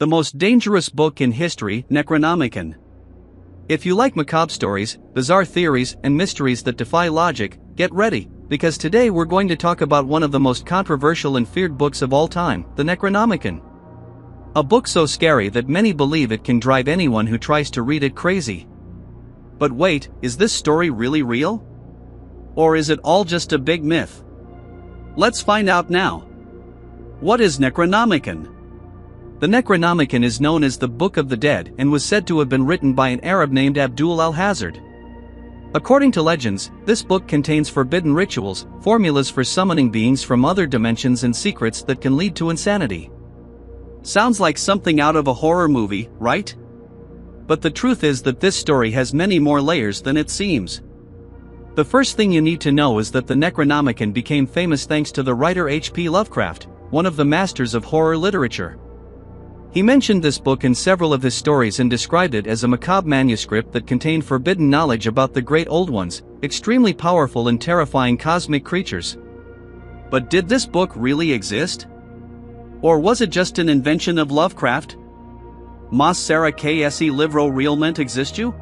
The most dangerous book in history, Necronomicon. If you like macabre stories, bizarre theories, and mysteries that defy logic, get ready, because today we're going to talk about one of the most controversial and feared books of all time, the Necronomicon. A book so scary that many believe it can drive anyone who tries to read it crazy. But wait, is this story really real? Or is it all just a big myth? Let's find out now. What is Necronomicon? The Necronomicon is known as the Book of the Dead and was said to have been written by an Arab named Abdul Alhazred. According to legends, this book contains forbidden rituals, formulas for summoning beings from other dimensions and secrets that can lead to insanity. Sounds like something out of a horror movie, right? But the truth is that this story has many more layers than it seems. The first thing you need to know is that the Necronomicon became famous thanks to the writer HP Lovecraft, one of the masters of horror literature. He mentioned this book in several of his stories and described it as a macabre manuscript that contained forbidden knowledge about the Great Old Ones, extremely powerful and terrifying cosmic creatures. But did this book really exist? Or was it just an invention of Lovecraft? Mas será que esse livro realmente existiu?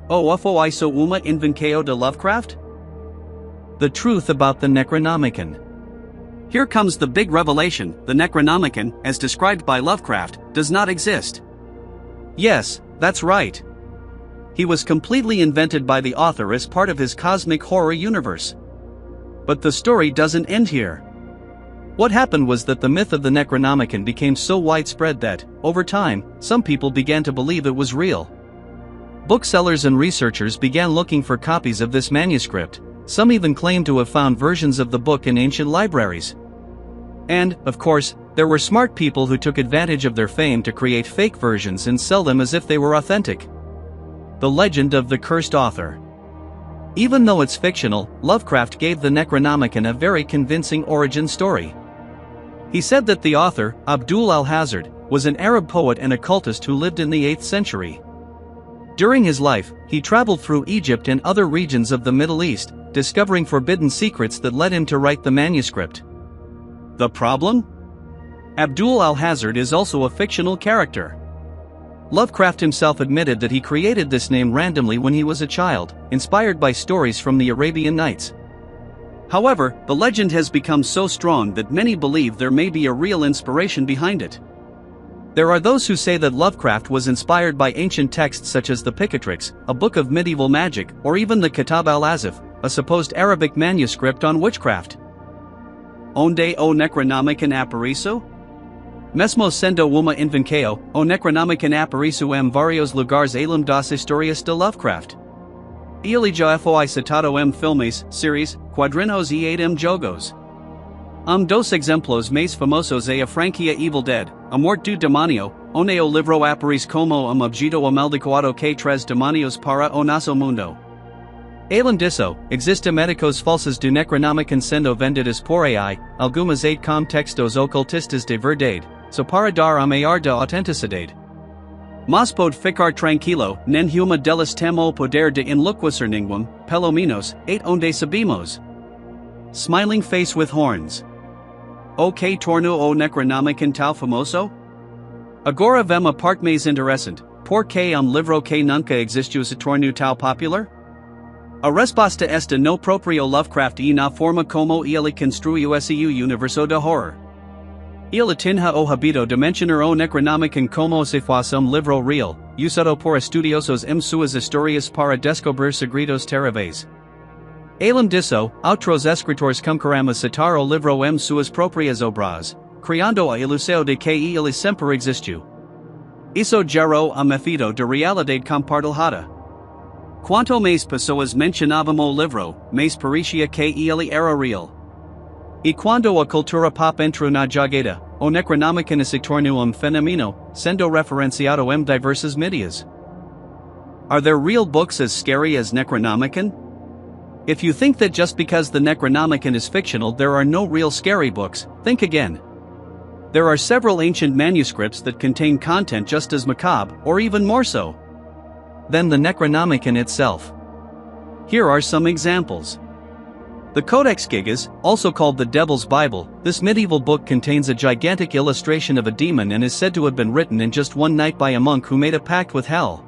Ou foi só uma invenção de Lovecraft? The truth about the Necronomicon. Here comes the big revelation: the Necronomicon, as described by Lovecraft, does not exist. Yes, that's right. He was completely invented by the author as part of his cosmic horror universe. But the story doesn't end here. What happened was that the myth of the Necronomicon became so widespread that, over time, some people began to believe it was real. Booksellers and researchers began looking for copies of this manuscript. Some even claimed to have found versions of the book in ancient libraries. And, of course, there were smart people who took advantage of their fame to create fake versions and sell them as if they were authentic. The legend of the cursed author. Even though it's fictional, Lovecraft gave the Necronomicon a very convincing origin story. He said that the author, Abdul Alhazred, was an Arab poet and occultist who lived in the 8th century. During his life, he traveled through Egypt and other regions of the Middle East, discovering forbidden secrets that led him to write the manuscript. The problem? Abdul Alhazred is also a fictional character. Lovecraft himself admitted that he created this name randomly when he was a child, inspired by stories from the Arabian Nights. However, the legend has become so strong that many believe there may be a real inspiration behind it. There are those who say that Lovecraft was inspired by ancient texts such as the Picatrix, a book of medieval magic, or even the Kitab al-Azif, a supposed Arabic manuscript on witchcraft. Onde o Necronomicon apareceu? Mesmo sendo uma invenção, o Necronomicon apareceu em vários lugares além das histórias de Lovecraft. Ele já foi citado em filmes, séries, quadrinhos e em jogos. Dos exemplos mais famosos é a franquia Evil Dead, A Morte do Demônio, onde o livro aparece como objeto amaldiçoado que traz demônios para o nosso mundo. Além disso, existem médicos falsos do Necronomicon sendo vendidas por AI, algumas com textos ocultistas de verdade, só para dar a maior da autenticidade. Mas pode ficar tranquilo, nenhuma delas tem o poder de enlouquecer ninguém, pelo menos, onde sabemos. Smiling face with horns. O que tornou o Necronomicon tão famoso? Agora vem a parte mais interessante: por que livro que nunca existiu se tornou tão popular? A resposta está no próprio Lovecraft e na forma como ele construiu esse universo de horror. Ele tinha o hábito de mencionar o Necronomicon como se fosse livro real, usado por estudiosos em suas histórias para descobrir segredos terríveis. Além disso, outros escritores começaram a citar o livro em suas próprias obras, criando a ilusão de que ele sempre existiu. Isso gerou a medo de realidade compartilhada. Quanto mais pessoas mencionavam o livro, mais parecia que ele era real. E quando a cultura pop entrou na jogada, o Necronomicon se tornou fenômeno, sendo referenciado em diversas mídias. Are there real books as scary as Necronomicon? If you think that just because the Necronomicon is fictional there are no real scary books, think again. There are several ancient manuscripts that contain content just as macabre, or even more so, than the Necronomicon itself. Here are some examples. The Codex Gigas, also called the Devil's Bible, this medieval book contains a gigantic illustration of a demon and is said to have been written in just one night by a monk who made a pact with hell.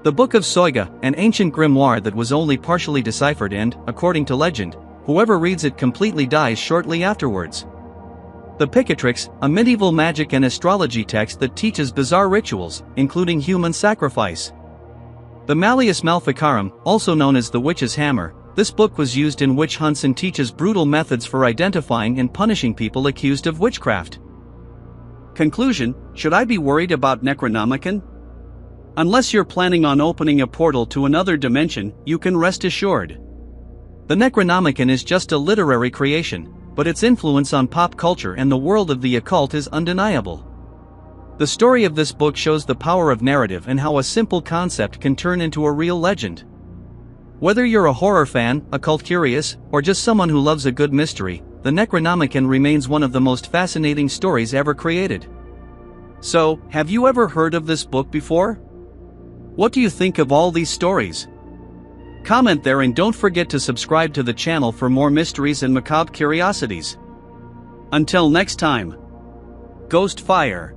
The Book of Soiga, an ancient grimoire that was only partially deciphered and, according to legend, whoever reads it completely dies shortly afterwards. The Picatrix, a medieval magic and astrology text that teaches bizarre rituals, including human sacrifice. The Malleus Maleficarum, also known as the Witch's Hammer, this book was used in witch hunts and teaches brutal methods for identifying and punishing people accused of witchcraft. Conclusion: should I be worried about Necronomicon? Unless you're planning on opening a portal to another dimension, you can rest assured. The Necronomicon is just a literary creation, but its influence on pop culture and the world of the occult is undeniable. The story of this book shows the power of narrative and how a simple concept can turn into a real legend. Whether you're a horror fan, occult curious, or just someone who loves a good mystery, the Necronomicon remains one of the most fascinating stories ever created. So, have you ever heard of this book before? What do you think of all these stories? Comment there and don't forget to subscribe to the channel for more mysteries and macabre curiosities. Until next time. Ghost Fire.